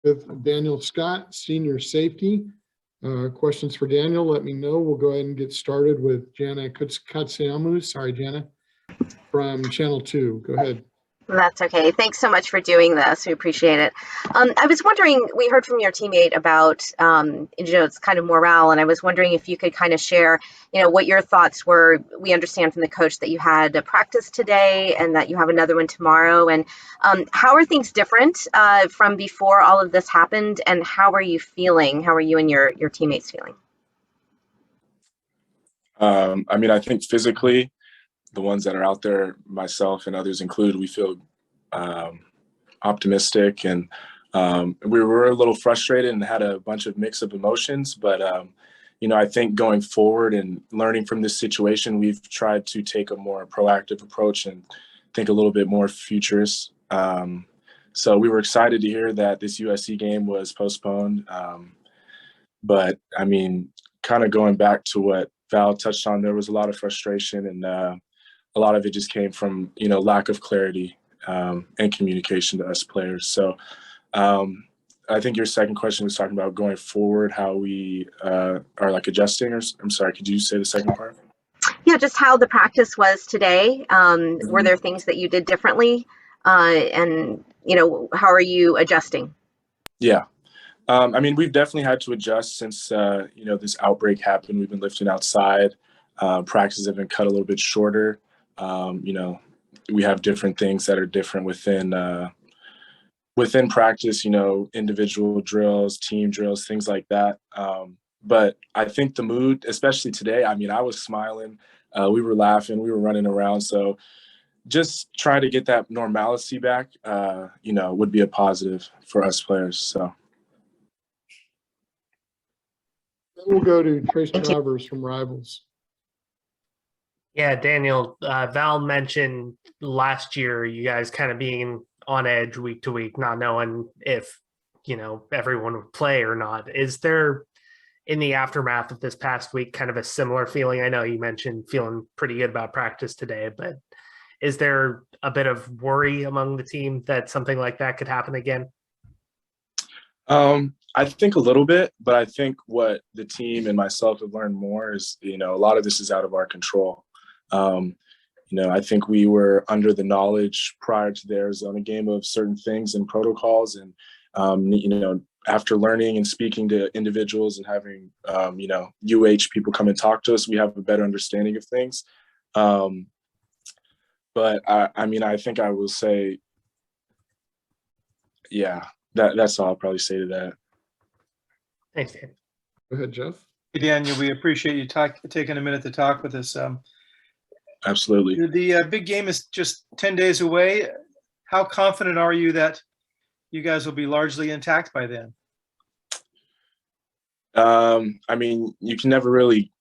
with Daniel Scott, senior safety. Questions for Daniel, let me know. We'll go ahead and get started with Jana Katsiamu. Sorry, Jana, from Channel 2. Go ahead. That's okay. Thanks so much for doing this. We appreciate it. I was wondering, we heard from your teammate about, it's kind of morale, and I was wondering if you could kind of share, what your thoughts were. We understand from the coach that you had a practice today and that you have another one tomorrow. And how are things different from before all of this happened? And how are you feeling? How are you and your teammates feeling? I think physically, the ones that are out there, myself and others included, we feel optimistic, and we were a little frustrated and had a bunch of mix of emotions. But, I think going forward and learning from this situation, we've tried to take a more proactive approach and think a little bit more futurist. So we were excited to hear that this USC game was postponed. But, kind of going back to what Val touched on, there was a lot of frustration, and a lot of it just came from, lack of clarity and communication to us players. So I think your second question was talking about going forward, how we are adjusting, or I'm sorry, could you say the second part? Yeah, just how the practice was today. Were there things that you did differently? And, how are you adjusting? Yeah. We've definitely had to adjust since, this outbreak happened. We've been lifting outside. Practices have been cut a little bit shorter. We have different things that are different within practice, individual drills, team drills, things like that. But I think the mood, especially today, I was smiling, we were laughing, we were running around. So just trying to get that normalcy back, would be a positive for us players. So. Then we'll go to Trace Travers from Rivals. Yeah, Daniel, Val mentioned last year you guys kind of being on edge week to week, not knowing if, everyone would play or not. Is there, in the aftermath of this past week, kind of a similar feeling? I know you mentioned feeling pretty good about practice today, but is there a bit of worry among the team that something like that could happen again? I think a little bit, but I think what the team and myself have learned more is, a lot of this is out of our control. I think we were under the knowledge prior to the Arizona game of certain things and protocols. And, after learning and speaking to individuals and having, UH people come and talk to us, we have a better understanding of things. But I think I will say, yeah, that's all I'll probably say to that. Thanks, Dan. Go ahead, Jeff. Hey, Daniel, we appreciate you taking a minute to talk with us. Absolutely. The big game is just 10 days away. How confident are you that you guys will be largely intact by then? You can never really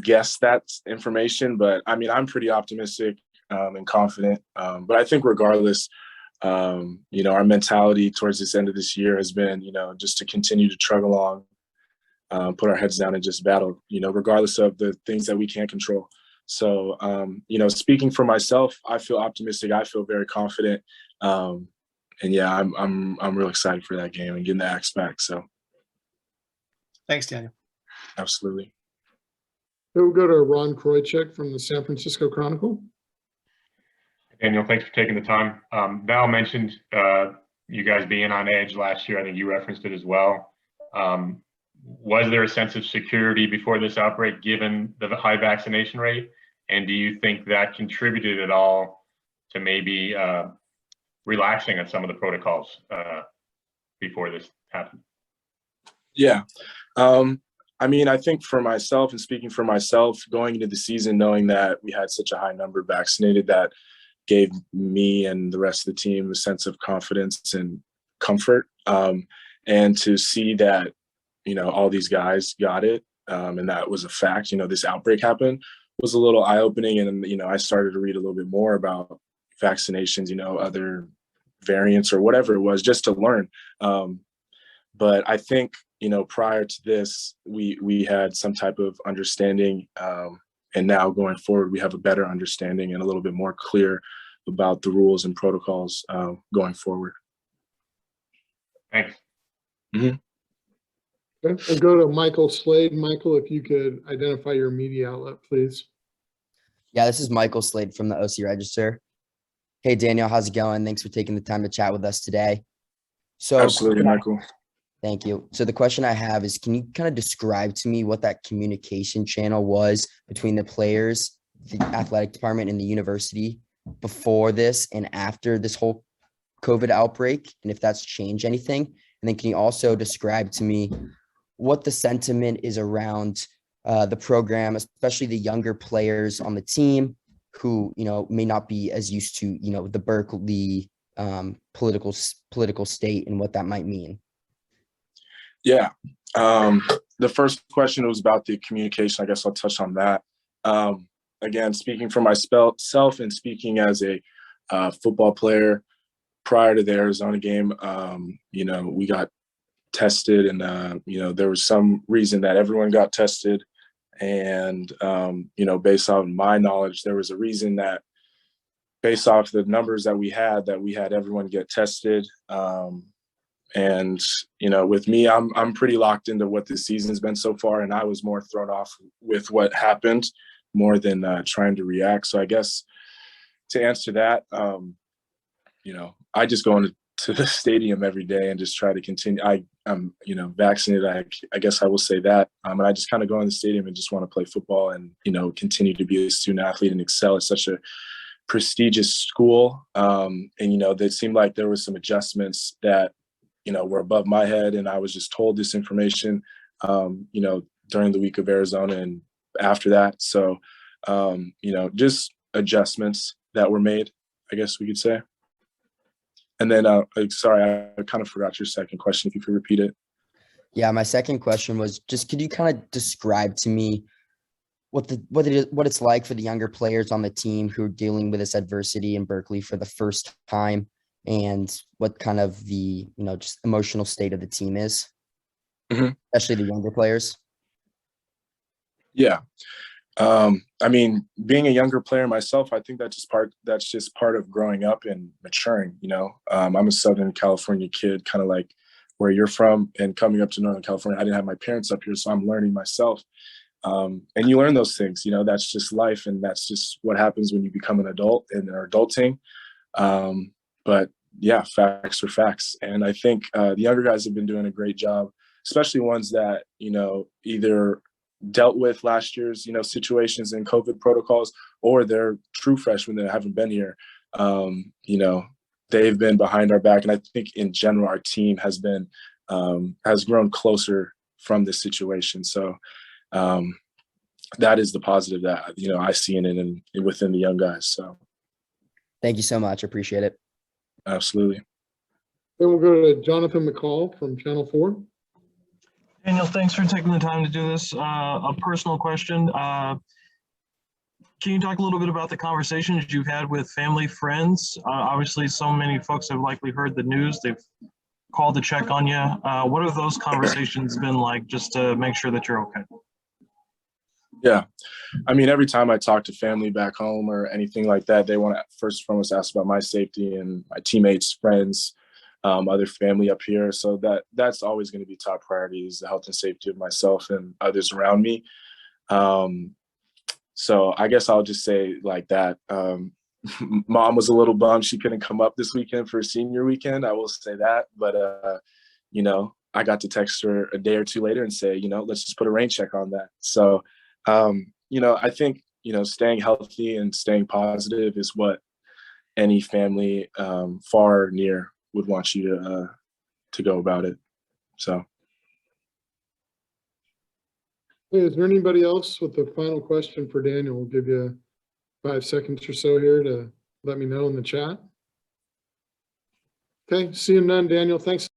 guess that information, but I'm pretty optimistic and confident. But I think regardless, our mentality towards this end of this year has been, just to continue to trudge along, put our heads down and just battle, regardless of the things that we can't control. So, speaking for myself, I feel optimistic. I feel very confident. And yeah, I'm real excited for that game and getting the axe back. So. Thanks, Daniel. Absolutely. We'll go to Ron Kroichek from the San Francisco Chronicle. Daniel, thanks for taking the time. Val mentioned you guys being on edge last year. I think you referenced it as well. Was there a sense of security before this outbreak given the high vaccination rate? And do you think that contributed at all to maybe relaxing on some of the protocols before this happened? Yeah. I think for myself, and speaking for myself, going into the season, knowing that we had such a high number vaccinated, that gave me and the rest of the team a sense of confidence and comfort. And to see that, all these guys got it, and that was a fact, this outbreak happened, was a little eye-opening. And, I started to read a little bit more about vaccinations, other variants or whatever it was, just to learn. But I think, prior to this, we had some type of understanding, and now going forward, we have a better understanding and a little bit more clear about the rules and protocols going forward. Thanks. Okay, we'll go to Michael Slade. Michael, if you could identify your media outlet, please. Yeah, this is Michael Slade from the OC Register. Hey, Daniel, how's it going? Thanks for taking the time to chat with us today. So, Absolutely, Michael. thank you. So the question I have is, can you kind of describe to me what that communication channel was between the players, the athletic department, and the university before this and after this whole COVID outbreak, and if that's changed anything? And then can you also describe to me what the sentiment is around the program, especially the younger players on the team who, may not be as used to, the Berkeley political state and what that might mean? Yeah. The first question was about the communication. I guess I'll touch on that. Again, speaking for myself and speaking as a football player prior to the Arizona game, we got tested and, there was some reason that everyone got tested. And, based on my knowledge, there was a reason that based off the numbers that we had everyone get tested. And, with me, I'm pretty locked into what this season's been so far. And I was more thrown off with what happened more than trying to react. So I guess to answer that, I just go into the stadium every day and just try to continue. I'm vaccinated. I guess I will say that. And I just kind of go in the stadium and just want to play football and, continue to be a student athlete and excel at such a prestigious school. And, it seemed like there was some adjustments that, were above my head. And I was just told this information, during the week of Arizona and after that. So, just adjustments that were made, I guess we could say. And then, sorry, I kind of forgot your second question. If you could repeat it. Yeah, my second question was just, could you kind of describe to me what it's like for the younger players on the team who are dealing with this adversity in Berkeley for the first time, and what kind of the, just emotional state of the team is, especially the younger players? Yeah. Being a younger player myself, I think that's just part of growing up and maturing, I'm a Southern California kid, kind of like where you're from, and coming up to Northern California, I didn't have my parents up here, so I'm learning myself. And you learn those things, that's just life. And that's just what happens when you become an adult and are adulting. But yeah, facts are facts. And I think the younger guys have been doing a great job, especially ones that, either dealt with last year's, situations and COVID protocols, or they're true freshmen that haven't been here. They've been behind our back. And I think in general, our team has grown closer from this situation. So that is the positive that, I see in it and within the young guys. So. Thank you so much. I appreciate it. Absolutely. Then we'll go to Jonathan McCall from Channel 4. Daniel, thanks for taking the time to do this. A personal question. Can you talk a little bit about the conversations you've had with family, friends? Obviously, so many folks have likely heard the news. They've called to check on you. What have those conversations been like, just to make sure that you're okay? Yeah. Every time I talk to family back home or anything like that, they want to first and foremost ask about my safety and my teammates, friends, other family up here. So that's always going to be top priority, is the health and safety of myself and others around me. So I guess I'll just say like that. Mom was a little bummed she couldn't come up this weekend for senior weekend. I will say that. But, I got to text her a day or two later and say, let's just put a rain check on that. So, I think, staying healthy and staying positive is what any family far or near would want you to go about it. So. Hey, is there anybody else with a final question for Daniel? We'll give you 5 seconds or so here to let me know in the chat. Okay, seeing none, Daniel, thanks